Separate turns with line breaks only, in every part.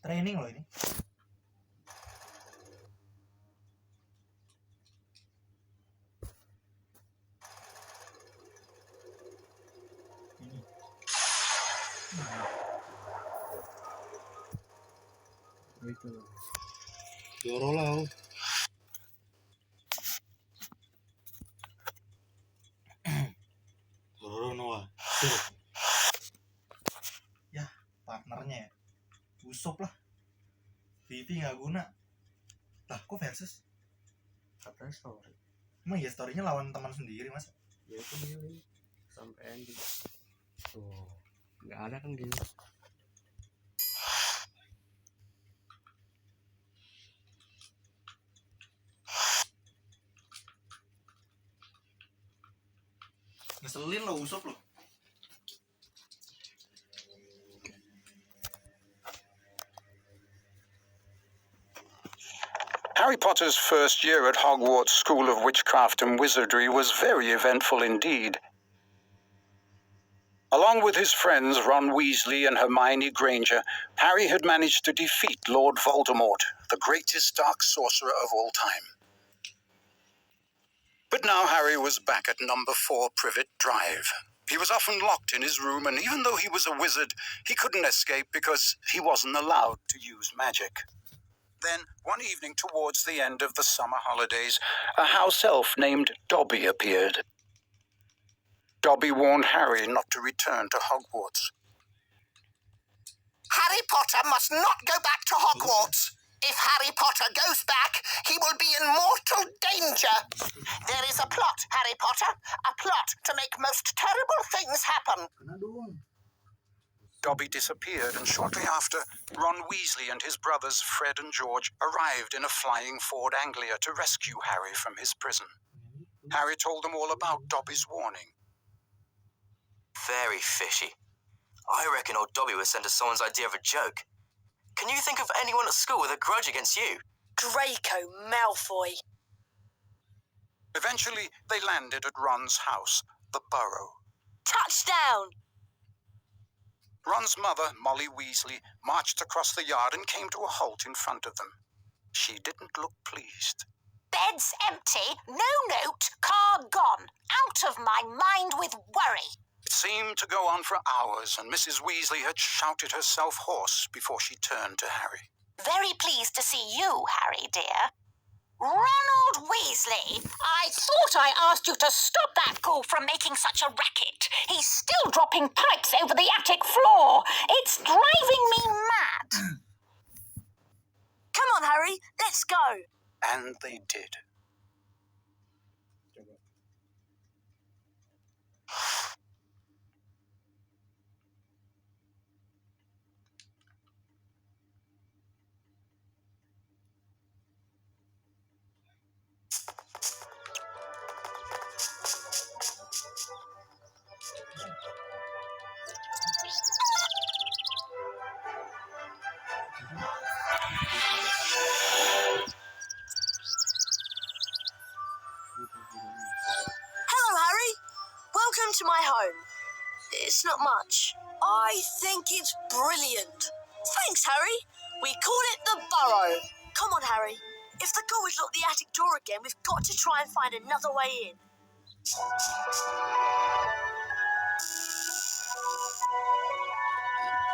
Training loh ini.
Itu. Dorolau. Doronoa.
Ya, partnernya ya. Usop lah. Vivi nggak guna. Lah, kok versus?
Katanya story.
Emang ya storynya lawan teman sendiri, Mas?
Ya itu milih sampai ending. Tuh, nggak ada kan gini.
Ngeselin lo Usop lo.
Harry Potter's first year at Hogwarts School of Witchcraft and Wizardry was very eventful indeed. Along with his friends Ron Weasley and Hermione Granger, Harry had managed to defeat Lord Voldemort, the greatest dark sorcerer of all time. But now Harry was back at number 4 Privet Drive. He was often locked in his room, and even though he was a wizard, he couldn't escape because he wasn't allowed to use magic. Then, one evening towards the end of the summer holidays, a house elf named Dobby appeared. Dobby warned Harry not to return to Hogwarts.
Harry Potter must not go back to Hogwarts. If Harry Potter goes back, he will be in mortal danger. There is a plot, Harry Potter, a plot to make most terrible things happen.
Dobby disappeared, and shortly after, Ron Weasley and his brothers Fred and George arrived in a flying Ford Anglia to rescue Harry from his prison. Harry told them all about Dobby's warning.
Very fishy. I reckon old Dobby was sent as someone's idea of a joke. Can you think of anyone at school with a grudge against you?
Draco Malfoy.
Eventually, they landed at Ron's house, the Burrow.
Touchdown!
Ron's mother, Molly Weasley, marched across the yard and came to a halt in front of them. She didn't look pleased.
Bed's empty, no note, car gone. Out of my mind with worry.
It seemed to go on for hours, and Mrs. Weasley had shouted herself hoarse before she turned to Harry.
Very pleased to see you, Harry, dear. Ronald Weasley, I thought I asked you to stop that ghoul from making such a racket. He's still dropping pipes over the attic floor. It's driving me mad.
Come on, Harry, let's go.
And they did.
Hello, Harry. Welcome to my home. It's not much. I think it's brilliant. Thanks, Harry. We call it the Burrow. Come on, Harry. If the ghouls lock the attic door again, we've got to try and find another way in.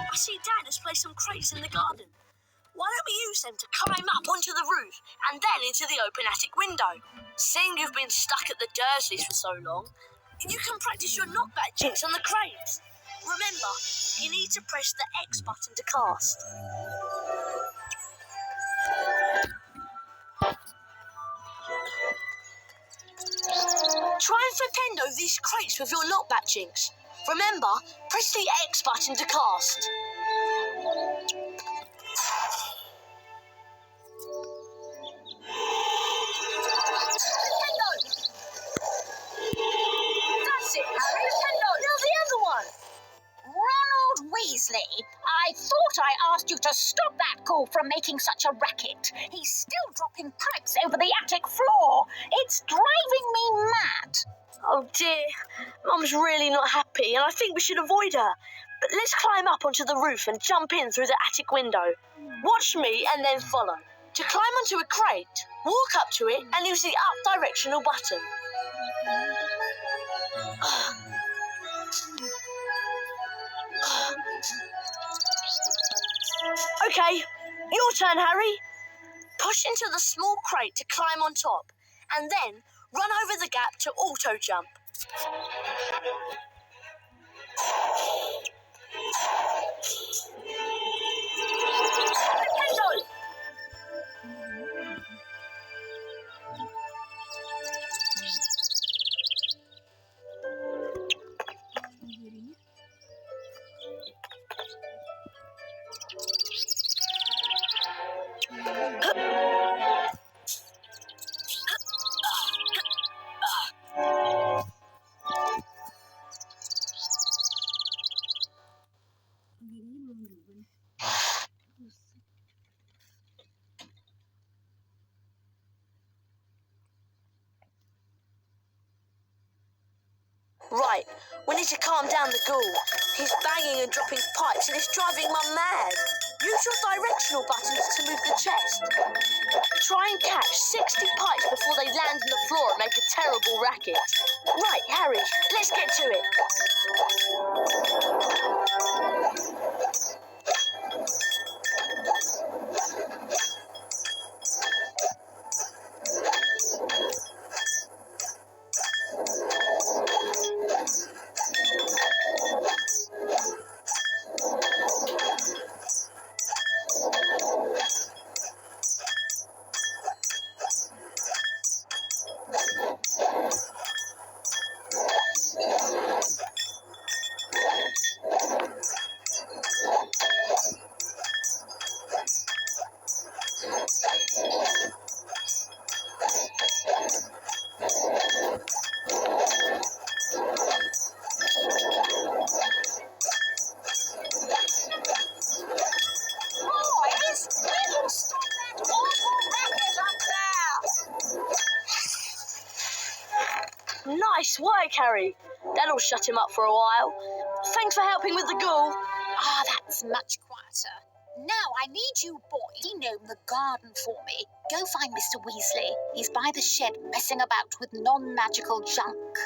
I see Dad has placed some crates in the garden. Why don't we use them to climb up onto the roof and then into the open attic window? Seeing you've been stuck at the Dursleys for so long, you can practice your knockback jinx on the crates. Remember, you need to press the X button to cast. Try and flip over these crates with your knockback jinx. Remember, press the X button to cast. That's it, Harry. Now the other one.
Ronald Ronald Weasley, I thought I asked you to stop that ghoul from making such a racket. He's still dropping pipes over the attic floor. It's driving me mad.
Oh dear, Mum's really not happy and I think we should avoid her. But let's climb up onto the roof and jump in through the attic window. Watch me and then follow. To climb onto a crate, walk up to it and use the up directional button. Okay, your turn, Harry. Push into the small crate to climb on top and then run over the gap to auto jump. Right, we need to calm down the ghoul. He's banging and dropping pipes and it's driving Mum mad. Use your directional buttons to move the chest. Try and catch 60 pipes before they land on the floor and make a terrible racket. Right, Harry, let's get to it.
Boys, we can stop that awful racket up there.
Nice work, Harry. That'll shut him up for a while. Thanks for helping with the ghoul.
Ah, that's much quieter. Now I need you boys to gnome the garden for me. Go find Mr. Weasley. He's by the shed messing about with non-magical junk.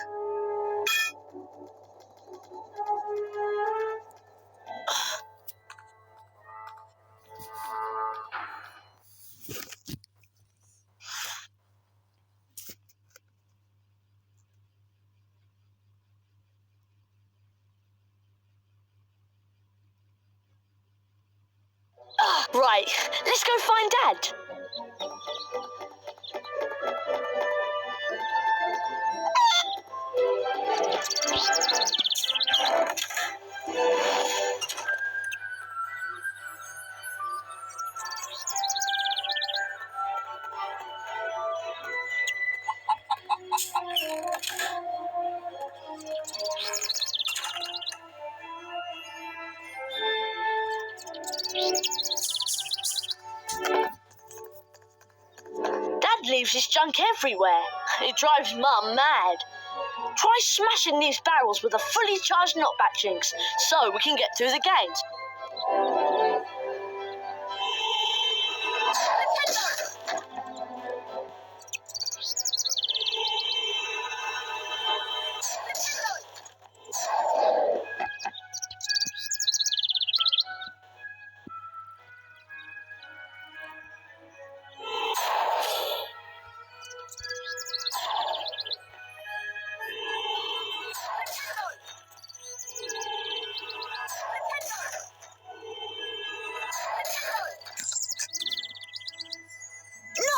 Right, let's go find Dad. Dad leaves his junk everywhere. It drives Mum mad. Try smashing these barrels with a fully charged knockback jinx so we can get through the gate.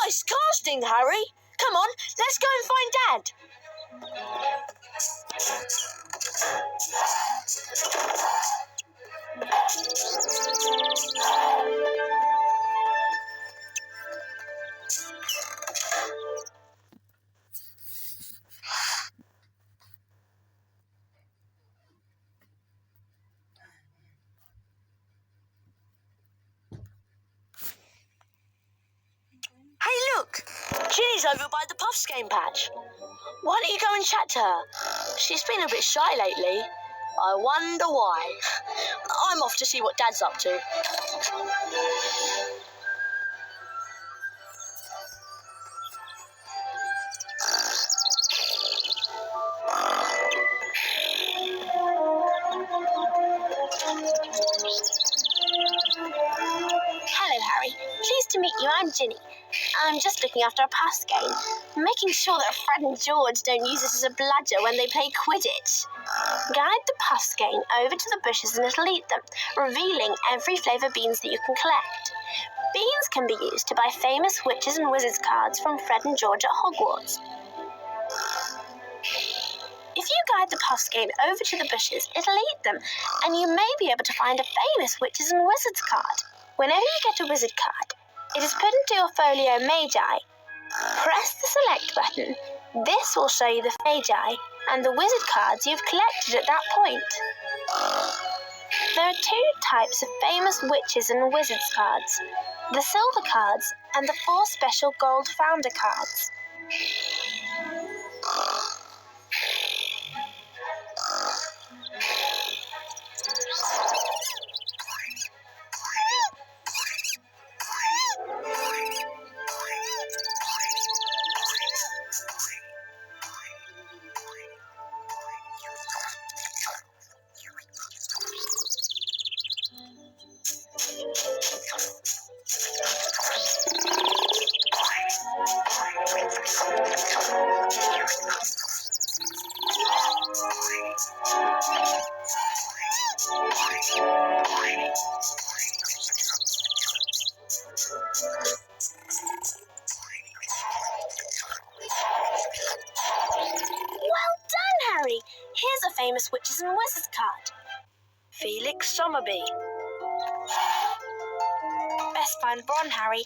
Nice casting, Harry. Come on, let's go and find Dad. Ginny's over by the Puffskein patch. Why don't you go and chat to her? She's been a bit shy lately. I wonder why. I'm off to see what Dad's up to.
Hello, Harry. Pleased to meet you. I'm Ginny. I'm just looking after a pass game, making sure that Fred and George don't use it as a bludger when they play Quidditch. Guide the puff skein over to the bushes and it'll eat them, revealing every flavour beans that you can collect. Beans can be used to buy famous witches and wizards cards from Fred and George at Hogwarts. If you guide the puff skein over to the bushes, it'll eat them, and you may be able to find a famous witches and wizards card. Whenever you get a wizard card, it is put into your folio Magi. Press the select button. This will show you the Magi and the wizard cards you've collected at that point. There are two types of famous witches and wizards cards: the silver cards and the 4 special gold founder cards. Well done, Harry! Here's a famous witches and wizards card.
Felix Summerby.
Best find Ron, Harry.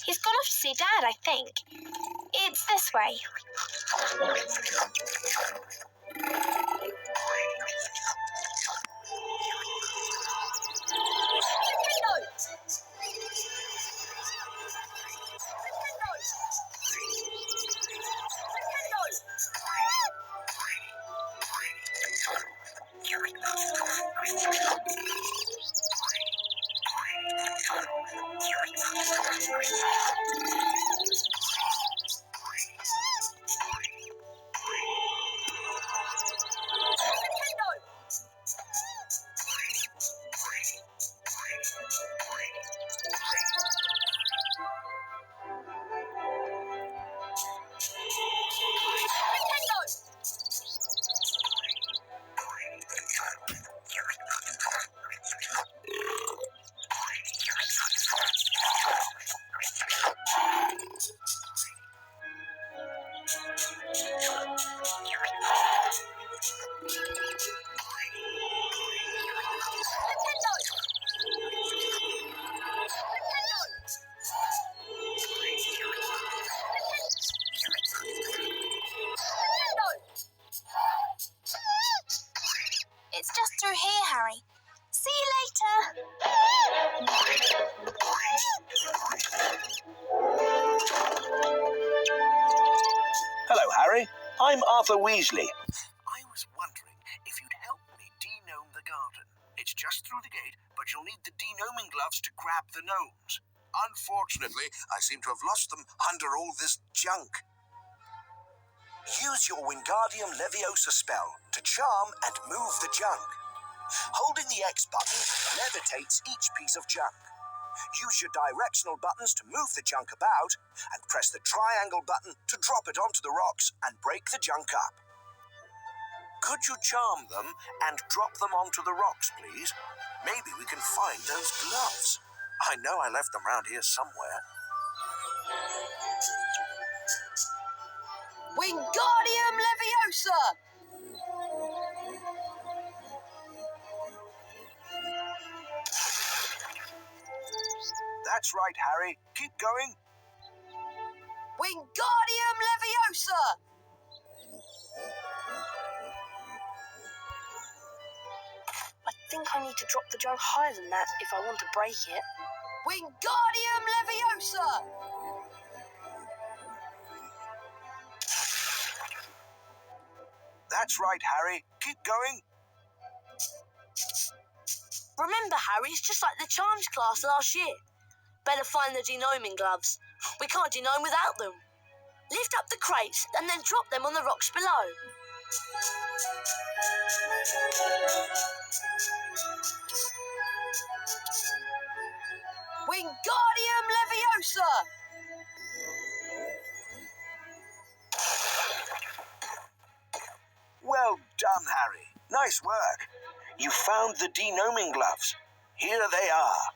He's gone off to see Dad, I think. It's this way. It's just through here, Harry. See you later.
Hello, Harry. I'm Arthur Weasley. I was wondering if you'd help me de-gnome the garden. It's just through the gate, but you'll need the de-gnoming gloves to grab the gnomes. Unfortunately, I seem to have lost them under all this junk. Use your Wingardium Leviosa spell to charm and move the junk. Holding the X button levitates each piece of junk. Use your directional buttons to move the junk about, and press the triangle button to drop it onto the rocks and break the junk up. Could you charm them and drop them onto the rocks, please? Maybe we can find those gloves. I know I left them round here somewhere.
Wingardium Leviosa!
That's right, Harry. Keep going.
Wingardium Leviosa! I think I need to drop the junk higher than that if I want to break it. Wingardium Leviosa!
That's right, Harry. Keep going.
Remember, Harry, it's just like the charms class last year. Better find the denoming gloves. We can't denome without them. Lift up the crates and then drop them on the rocks below. Wingardium Leviosa!
Well done, Harry. Nice work. You found the denoming gloves. Here they are.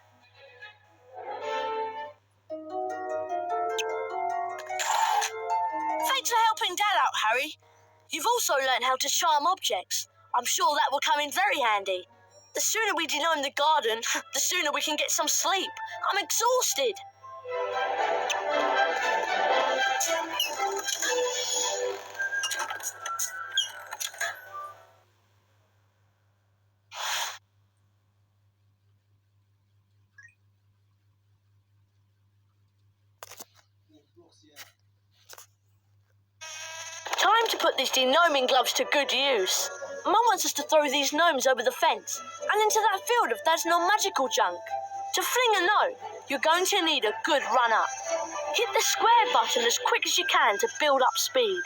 Thanks for helping Dad out, Harry. You've also learned how to charm objects. I'm sure that will come in very handy. The sooner we denome the garden, the sooner we can get some sleep. I'm exhausted. Time to put these denoming gloves to good use. Mum wants us to throw these gnomes over the fence and into that field of Dad's non-magical junk. To fling a gnome, you're going to need a good run-up. Hit the square button as quick as you can to build up speed.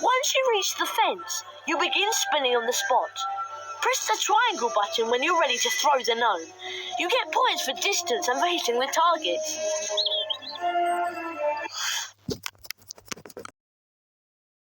Once you reach the fence, you begin spinning on the spot. Press the triangle button when you're ready to throw the gnome. You get points for distance and for hitting the targets.